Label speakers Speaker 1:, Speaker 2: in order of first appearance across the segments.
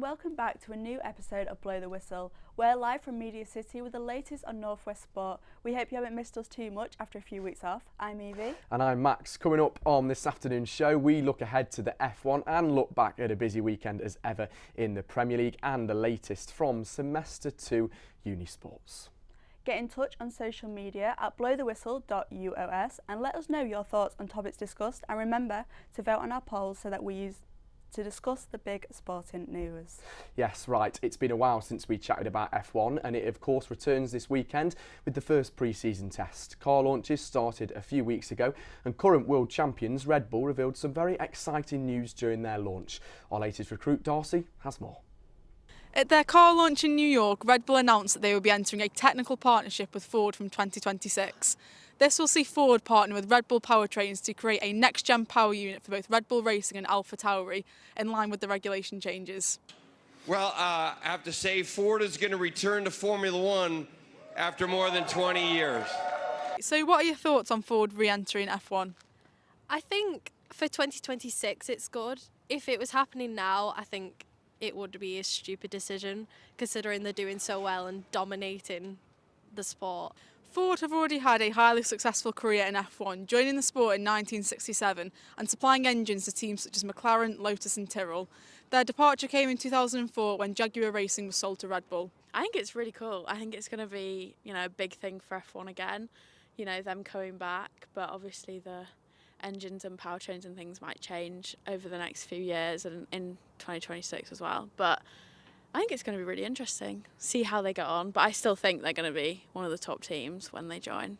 Speaker 1: welcome back to a new episode of Blow the Whistle. We're live from Media City with the latest on Northwest Sport. We hope you haven't missed us too much after a few weeks off. I'm Evie.
Speaker 2: And I'm Max. Coming up on this afternoon's show, we look ahead to the F1 and look back at a busy weekend as ever in the Premier League and the latest from Semester 2 Unisports.
Speaker 1: Get in touch on social media at blowthewhistle.uos and let us know your thoughts on topics discussed, and remember to vote on our polls so that we use to discuss the big sporting news.
Speaker 2: Yes, right. It's been a while since we chatted about F1 and it of course returns this weekend with the first pre-season test. Car launches started a few weeks ago and current world champions Red Bull revealed some very exciting news during their launch. Our latest recruit Darcy has more.
Speaker 3: At their car launch in New York, Red Bull announced that they will be entering a technical partnership with Ford from 2026. This will see Ford partner with Red Bull powertrains to create a next-gen power unit for both Red Bull Racing and AlphaTauri, in line with the regulation changes.
Speaker 4: Well, I have to say Ford is going to return to Formula One after more than 20 years.
Speaker 3: So what are your thoughts on Ford re-entering F1?
Speaker 5: I think for 2026 it's good. If it was happening now, I think it would be a stupid decision, considering they're doing so well and dominating the sport.
Speaker 3: Ford have already had a highly successful career in F1, joining the sport in 1967 and supplying engines to teams such as McLaren, Lotus and Tyrrell. Their departure came in 2004 when Jaguar Racing was sold to Red Bull.
Speaker 6: I think it's really cool. I think it's going to be, a big thing for F1 again, them coming back, but obviously the engines and powertrains and things might change over the next few years and in 2026 as well. But I think it's going to be really interesting, see how they get on. But I still think they're going to be one of the top teams when they join.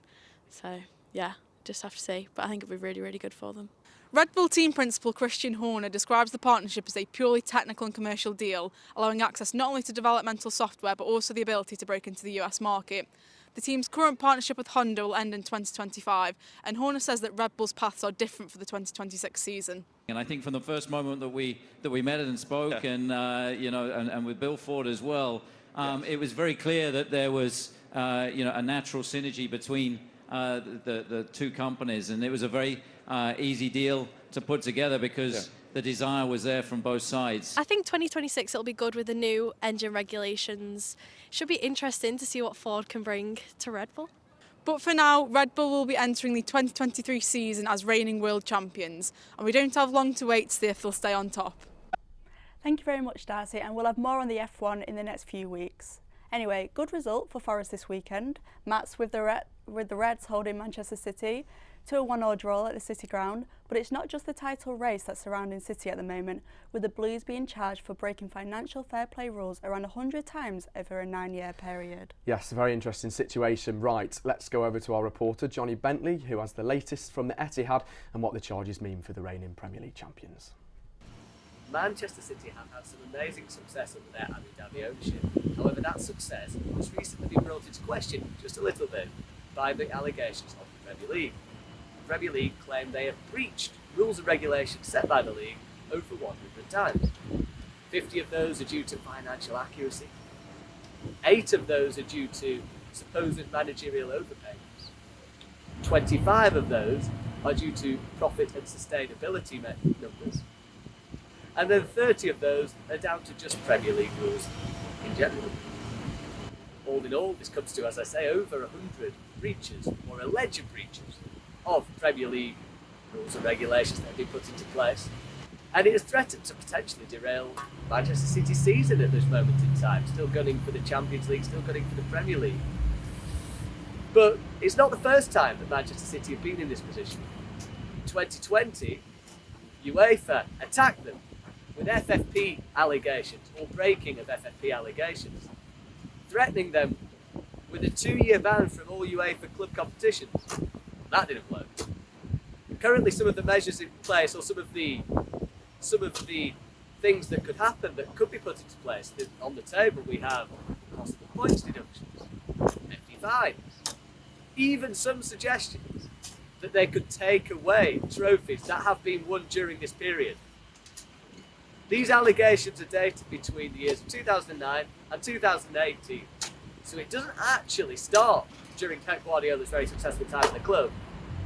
Speaker 6: So, yeah, just have to see. But I think it'll be really, really good for them.
Speaker 3: Red Bull team principal Christian Horner describes the partnership as a purely technical and commercial deal, allowing access not only to developmental software but also the ability to break into the US market. The team's current partnership with Honda will end in 2025, and Horner says that Red Bull's paths are different for the 2026 season.
Speaker 7: And I think from the first moment that we met and spoke, and with Bill Ford as well, it was very clear that there was a natural synergy between the two companies, and it was a very easy deal to put together because the desire was there from both sides.
Speaker 5: I think 2026 it'll be good with the new engine regulations. Should be interesting to see what Ford can bring to Red Bull.
Speaker 3: But for now, Red Bull will be entering the 2023 season as reigning world champions, and we don't have long to wait to see if they'll stay on top.
Speaker 1: Thank you very much, Darcy, and we'll have more on the F1 in the next few weeks. Anyway, good result for Forest this weekend. Mats with the Reds holding Manchester City to a 1-1 draw at the City ground, but it's not just the title race that's surrounding City at the moment, with the Blues being charged for breaking financial fair play rules around 100 times over a 9-year period.
Speaker 2: Yes, a very interesting situation. Right, let's go over to our reporter Johnny Bentley, who has the latest from the Etihad and what the charges mean for the reigning Premier League champions.
Speaker 8: Manchester City have had some amazing success under their Abu Dhabi ownership. However, that success has recently been brought into question just a little bit by the allegations of the Premier League. The Premier League claim they have breached rules and regulations set by the league over 100 times. 50 of those are due to financial accuracy. 8 of those are due to supposed managerial overpayments. 25 of those are due to profit and sustainability numbers. And then 30 of those are down to just Premier League rules in general. All in all, this comes to, as I say, over 100 breaches or alleged breaches of Premier League rules and regulations that have been put into place. And it has threatened to potentially derail Manchester City's season at this moment in time, still gunning for the Champions League, still gunning for the Premier League. But it's not the first time that Manchester City have been in this position. In 2020, UEFA attacked them with FFP allegations or breaking of FFP allegations, threatening them with a 2-year ban from all UEFA club competitions. That didn't work. Currently, some of the measures in place, or some of the things that could happen that could be put into place, on the table we have possible points deductions, hefty fines, even some suggestions that they could take away trophies that have been won during this period. These allegations are dated between the years of 2009 and 2018, so it doesn't actually start during Pep Guardiola's very successful time at the club.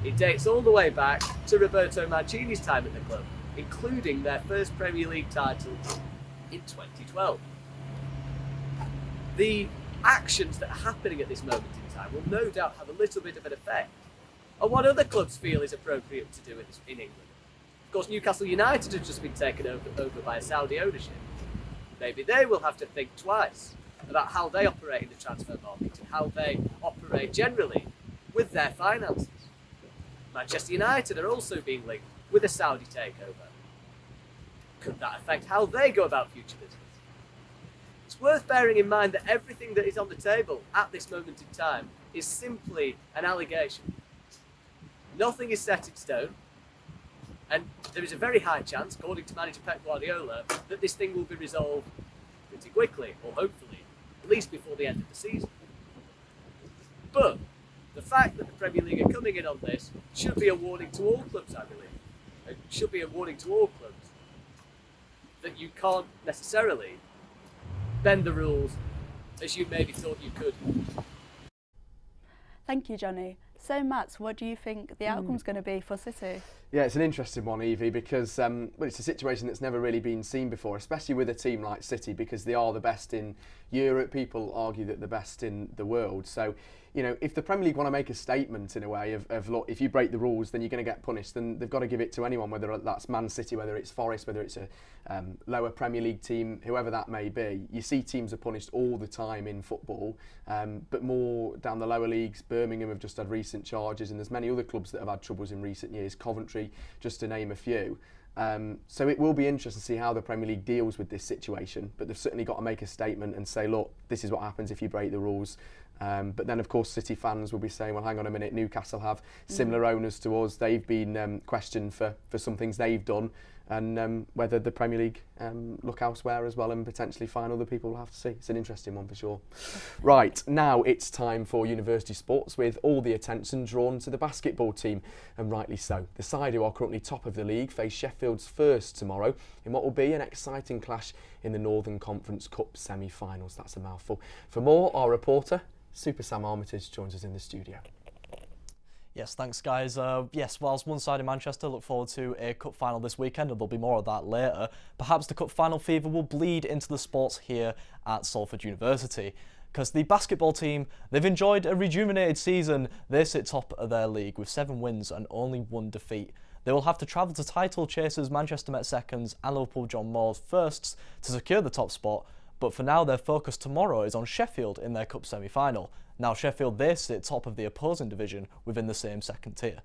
Speaker 8: It dates all the way back to Roberto Mancini's time at the club, including their first Premier League title in 2012. The actions that are happening at this moment in time will no doubt have a little bit of an effect on what other clubs feel is appropriate to do in England. Of course, Newcastle United have just been taken over by a Saudi ownership. Maybe they will have to think twice about how they operate in the transfer market and how they operate generally with their finances. Manchester United are also being linked with a Saudi takeover. Could that affect how they go about future business? It's worth bearing in mind that everything that is on the table at this moment in time is simply an allegation. Nothing is set in stone, and there is a very high chance, according to manager Pep Guardiola, that this thing will be resolved pretty quickly, or hopefully, at least before the end of the season. But the fact that the Premier League are coming in on this should be a warning to all clubs, I believe. It should be a warning to all clubs that you can't necessarily bend the rules as you maybe thought you could.
Speaker 1: Thank you, Johnny. So, Matt, what do you think the outcome's going to be for City?
Speaker 2: Yeah, it's an interesting one, Evie, because well, it's a situation that's never really been seen before, especially with a team like City, because they are the best in Europe. People argue that the best in the world. So, you know, if the Premier League want to make a statement in a way of look, if you break the rules, then you're going to get punished, then they've got to give it to anyone, whether that's Man City, whether it's Forest, whether it's a lower Premier League team, whoever that may be. You see teams are punished all the time in football, but more down the lower leagues. Birmingham have just had recent charges, and there's many other clubs that have had troubles in recent years, Coventry, just to name a few. So it will be interesting to see how the Premier League deals with this situation, but they've certainly got to make a statement and say, look, this is what happens if you break the rules. But then, of course, City fans will be saying, well, hang on a minute, Newcastle have similar owners to us. They've been questioned for some things they've done, and whether the Premier League look elsewhere as well and potentially find other people, we'll have to see. It's an interesting one for sure. Right, now it's time for university sports, with all the attention drawn to the basketball team, and rightly so. The side, who are currently top of the league, face Sheffield's first tomorrow in what will be an exciting clash in the Northern Conference Cup semi-finals. That's a mouthful. For more, our reporter, Super Sam Armitage, joins us in the studio.
Speaker 9: Yes, thanks guys. Yes, whilst one side in Manchester look forward to a cup final this weekend, and there'll be more of that later, perhaps the cup final fever will bleed into the sports here at Salford University. Because the basketball team, they've enjoyed a rejuvenated season. They sit top of their league with 7 wins and only 1 defeat. They will have to travel to title chasers Manchester Met seconds and Liverpool John Moores firsts to secure the top spot. But for now, their focus tomorrow is on Sheffield in their cup semi-final. Now Sheffield, they sit top of the opposing division within the same second tier.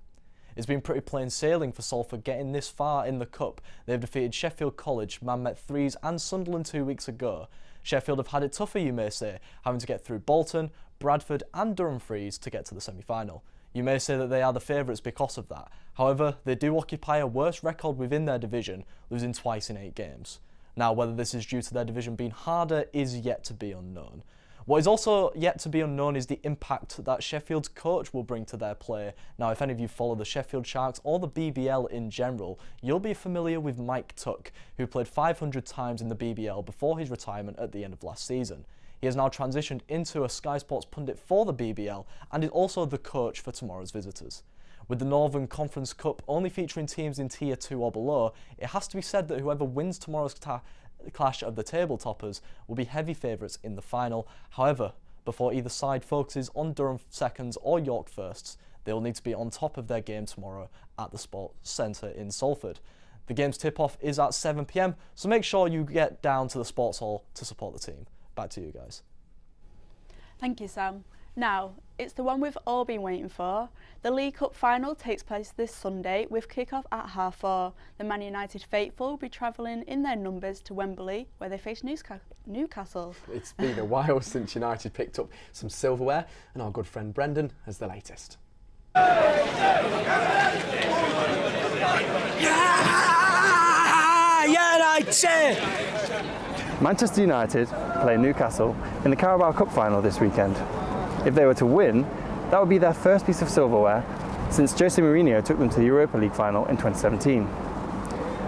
Speaker 9: It's been pretty plain sailing for Salford getting this far in the cup. They've defeated Sheffield College, Man Met Threes and Sunderland 2 weeks ago. Sheffield have had it tougher, you may say, having to get through Bolton, Bradford and Durham Threes to get to the semi-final. You may say that they are the favourites because of that. However, they do occupy a worse record within their division, losing twice in 8 games. Now, whether this is due to their division being harder is yet to be unknown. What is also yet to be unknown is the impact that Sheffield's coach will bring to their play. Now, if any of you follow the Sheffield Sharks or the BBL in general, you'll be familiar with Mike Tuck, who played 500 times in the BBL before his retirement at the end of last season. He has now transitioned into a Sky Sports pundit for the BBL and is also the coach for tomorrow's visitors. With the Northern Conference Cup only featuring teams in Tier 2 or below, it has to be said that whoever wins tomorrow's clash of the table toppers will be heavy favourites in the final. However, before either side focuses on Durham seconds or York firsts, they will need to be on top of their game tomorrow at the Sports Centre in Salford. The game's tip-off is at 7 PM, so make sure you get down to the Sports Hall to support the team. Back to you guys.
Speaker 1: Thank you, Sam. Now, it's the one we've all been waiting for. The League Cup final takes place this Sunday with kick-off at 4:30. The Man United faithful will be travelling in their numbers to Wembley, where they face Newcastle.
Speaker 2: It's been a while since United picked up some silverware, and our good friend Brendan has the latest.
Speaker 10: Manchester United play Newcastle in the Carabao Cup final this weekend. If they were to win, that would be their first piece of silverware since Jose Mourinho took them to the Europa League final in 2017.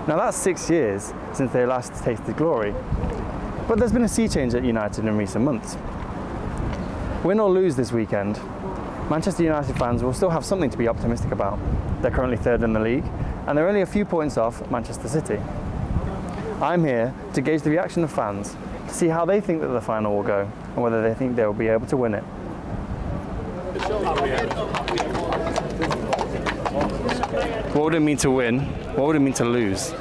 Speaker 10: Now that's 6 years since they last tasted glory, but there's been a sea change at United in recent months. Win or lose this weekend, Manchester United fans will still have something to be optimistic about. They're currently 3rd in the league, and they're only a few points off Manchester City. I'm here to gauge the reaction of fans, to see how they think that the final will go, and whether they think they'll be able to win it. What would it mean to win? What would it mean to lose?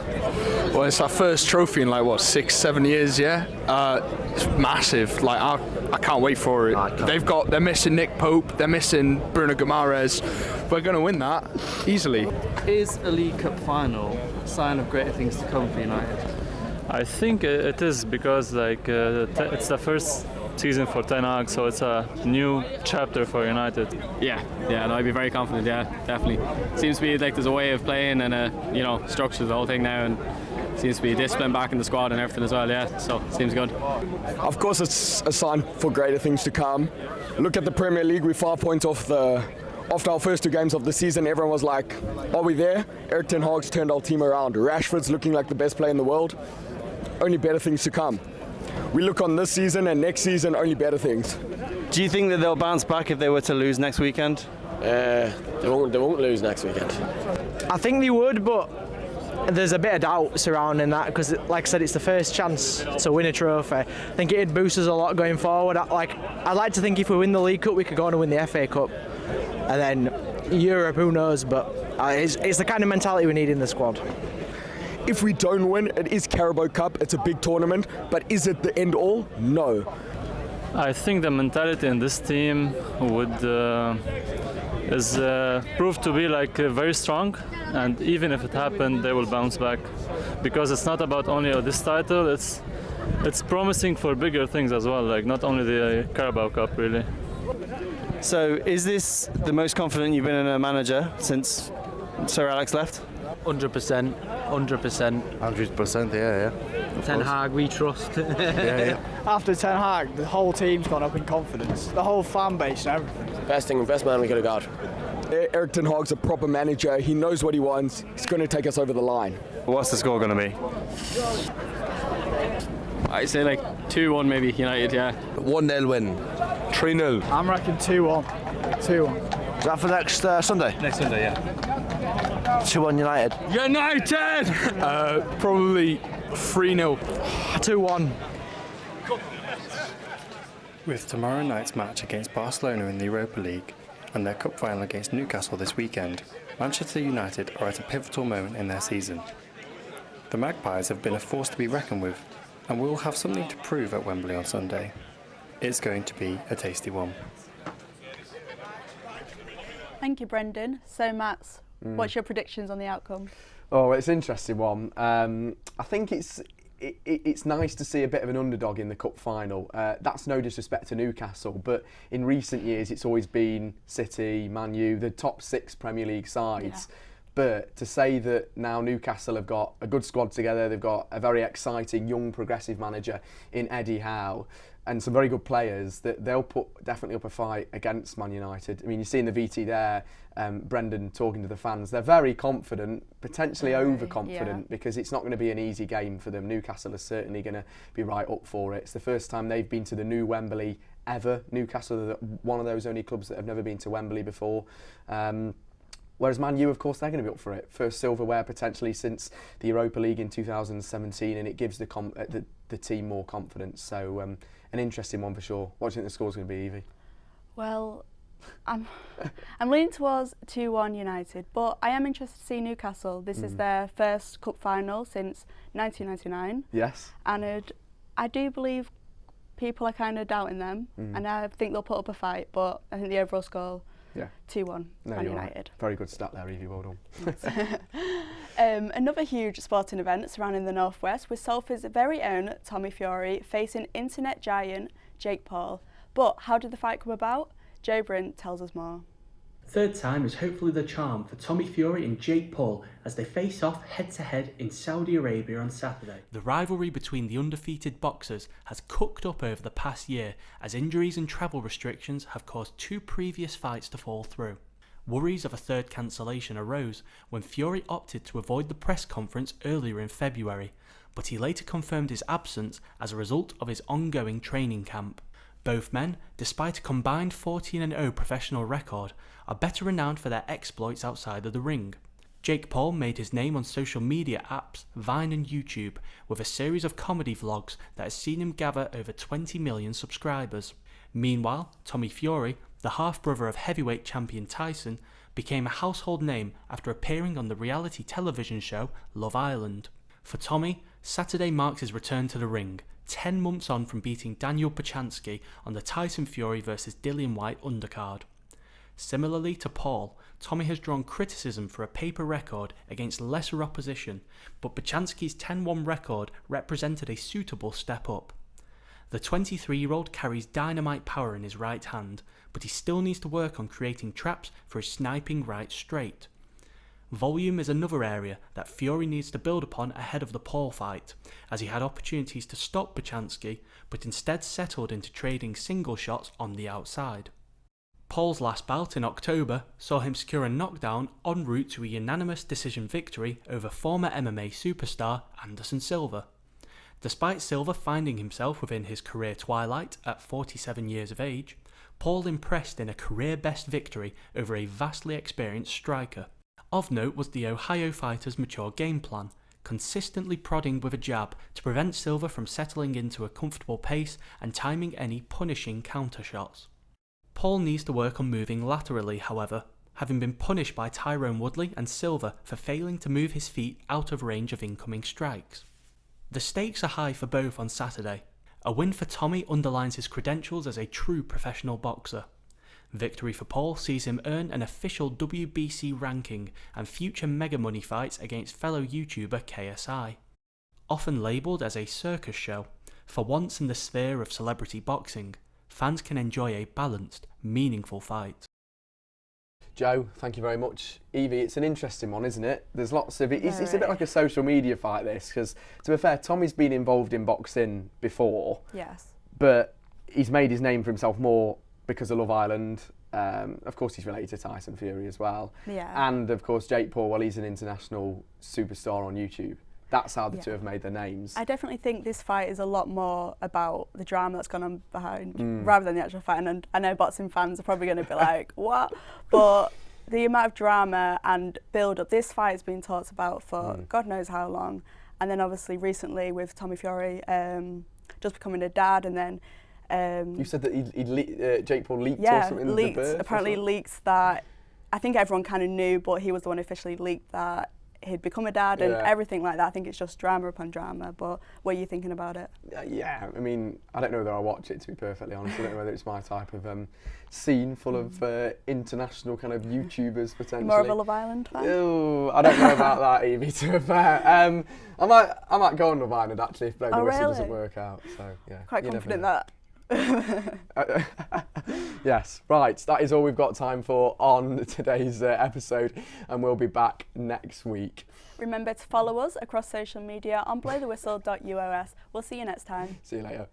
Speaker 11: Well, it's our first trophy in like what, 6-7 years, yeah. It's massive. Like I can't wait for it. They're missing Nick Pope. They're missing Bruno Guimaraes. We're going to win that easily.
Speaker 10: Is a League Cup final a sign of greater things to come for United?
Speaker 12: I think it is, because it's the first season for Ten Hag, so it's a new chapter for United.
Speaker 13: Yeah, no, I'd be very confident. Yeah, definitely. Seems to be like there's a way of playing and structure the whole thing now, and seems to be discipline back in the squad and everything as well. Yeah, so seems good.
Speaker 11: Of course, it's a sign for greater things to come. Look at the Premier League. We're 5 points off after our first 2 games of the season. Everyone was like, "Are we there?" Erik ten Hag's turned our team around. Rashford's looking like the best player in the world. Only better things to come. We look on this season and next season, only better things.
Speaker 10: Do you think that they'll bounce back if they were to lose next weekend?
Speaker 14: They won't lose next weekend.
Speaker 15: I think they would, but there's a bit of doubt surrounding that, because, like I said, it's the first chance to win a trophy. I think it'd boost us a lot going forward. I'd like to think if we win the League Cup, we could go on and win the FA Cup, and then Europe, who knows? But it's the kind of mentality we need in the squad.
Speaker 11: If we don't win, it is Carabao Cup. It's a big tournament, but is it the end all? No.
Speaker 12: I think the mentality in this team is proved to be very strong, and even if it happened, they will bounce back, because it's not about only this title. It's promising for bigger things as well, like not only the Carabao Cup really.
Speaker 10: So, is this the most confident you've been in a manager since Sir Alex left?
Speaker 15: 100%.
Speaker 14: 100%, yeah.
Speaker 15: Ten Hag, we trust.
Speaker 14: Yeah.
Speaker 16: After Ten Hag, the whole team's gone up in confidence. The whole fan base and everything.
Speaker 14: Best man we could have got.
Speaker 11: Erik ten Hag's a proper manager. He knows what he wants. He's going to take us over the line.
Speaker 10: What's the score going to be?
Speaker 13: I'd say 2-1 maybe United, yeah.
Speaker 14: 1-0 win. 3-0.
Speaker 16: I'm reckoning 2-1. 2-1.
Speaker 14: Is that for next Sunday?
Speaker 12: Next Sunday, yeah.
Speaker 14: 2-1 United.
Speaker 11: United! Probably 3-0.
Speaker 16: 2-1.
Speaker 10: With tomorrow night's match against Barcelona in the Europa League and their cup final against Newcastle this weekend, Manchester United are at a pivotal moment in their season. The Magpies have been a force to be reckoned with, and will have something to prove at Wembley on Sunday. It's going to be a tasty one.
Speaker 1: Thank you, Brendan. So, Mats, what's your predictions on the outcome?
Speaker 2: Oh, it's an interesting one. I think it's nice to see a bit of an underdog in the cup final. That's no disrespect to Newcastle, but in recent years it's always been City, Man U, the top 6 Premier League sides. Yeah. But to say that now Newcastle have got a good squad together, they've got a very exciting young progressive manager in Eddie Howe, and some very good players, that they'll put definitely up a fight against Man United. I mean, you see in the VT there, Brendan talking to the fans, they're very confident, potentially overconfident, because it's not going to be an easy game for them. Newcastle are certainly going to be right up for it. It's the first time they've been to the new Wembley ever. Newcastle are one of those only clubs that have never been to Wembley before. Whereas Man U, of course, they're going to be up for it. First silverware potentially since the Europa League in 2017, and it gives the team more confidence. So an interesting one for sure. What do you think the score's going to be, Evie?
Speaker 1: Well, I'm leaning towards 2-1 United, but I am interested to see Newcastle. This is their first cup final since 1999.
Speaker 2: Yes.
Speaker 1: And I do believe people are kind of doubting them, and I think they'll put up a fight, but I think the overall score, 2-1 Man United.
Speaker 2: Right. Very good stat there, Evie, well done.
Speaker 1: Another huge sporting event surrounding the North West was Salford's very own Tommy Fury facing internet giant Jake Paul. But how did the fight come about? Joe Brint tells us more.
Speaker 17: Third time is hopefully the charm for Tommy Fury and Jake Paul as they face off head-to-head in Saudi Arabia on Saturday. The rivalry between the undefeated boxers has cooked up over the past year as injuries and travel restrictions have caused 2 previous fights to fall through. Worries of a third cancellation arose when Fury opted to avoid the press conference earlier in February, but he later confirmed his absence as a result of his ongoing training camp. Both men, despite a combined 14-0 professional record, are better renowned for their exploits outside of the ring. Jake Paul made his name on social media apps Vine and YouTube with a series of comedy vlogs that has seen him gather over 20 million subscribers. Meanwhile, Tommy Fury, the half-brother of heavyweight champion Tyson, became a household name after appearing on the reality television show Love Island. For Tommy, Saturday marks his return to the ring, 10 months on from beating Daniel Puchansky on the Tyson Fury vs Dillian Whyte undercard. Similarly to Paul, Tommy has drawn criticism for a paper record against lesser opposition, but Puchansky's 10-1 record represented a suitable step up. The 23-year-old carries dynamite power in his right hand, but he still needs to work on creating traps for his sniping right straight. Volume is another area that Fury needs to build upon ahead of the Paul fight, as he had opportunities to stop Puchansky, but instead settled into trading single shots on the outside. Paul's last bout in October saw him secure a knockdown en route to a unanimous decision victory over former MMA superstar Anderson Silva. Despite Silva finding himself within his career twilight at 47 years of age, Paul impressed in a career-best victory over a vastly experienced striker. Of note was the Ohio fighter's mature game plan, consistently prodding with a jab to prevent Silva from settling into a comfortable pace and timing any punishing counter shots. Paul needs to work on moving laterally, however, having been punished by Tyrone Woodley and Silva for failing to move his feet out of range of incoming strikes. The stakes are high for both on Saturday. A win for Tommy underlines his credentials as a true professional boxer. Victory for Paul sees him earn an official WBC ranking and future mega money fights against fellow YouTuber KSI. Often labelled as a circus show, for once in the sphere of celebrity boxing, fans can enjoy a balanced, meaningful fight.
Speaker 2: Joe, thank you very much. Evie, it's an interesting one, isn't it? There's lots of it. It's a bit like a social media fight, this, because to be fair, Tommy's been involved in boxing before.
Speaker 1: Yes.
Speaker 2: But he's made his name for himself more because of Love Island. Of course, he's related to Tyson Fury as well.
Speaker 1: Yeah.
Speaker 2: And of course, Jake Paul, well, he's an international superstar on YouTube. That's how the two have made their names.
Speaker 1: I definitely think this fight is a lot more about the drama that's gone on behind, rather than the actual fight. And I know boxing fans are probably going to be like, what? But the amount of drama and build-up, this fight has been talked about for God knows how long. And then obviously recently with Tommy Fury just becoming a dad, and then...
Speaker 2: you said that Jake Paul leaked or something?
Speaker 1: Leaked. Apparently leaked that, I think everyone kind of knew, but he was the one who officially leaked that he'd become a dad and everything like that. I think it's just drama upon drama, but what are you thinking about it?
Speaker 2: Yeah, I mean, I don't know whether I'll watch it, to be perfectly honest. I don't know whether it's my type of scene full of international kind of YouTubers, potentially.
Speaker 1: More of a Love Island fan?
Speaker 2: Oh, I don't know about that, Evie, to be fair. I might go on Love Island, actually, if Blow the Whistle doesn't work out. So, yeah.
Speaker 1: Quite confident that.
Speaker 2: Yes, right, that is all we've got time for on today's episode, and we'll be back next week.
Speaker 1: Remember to follow us across social media on blowthewhistle.us. We'll see you next time.
Speaker 2: See you later.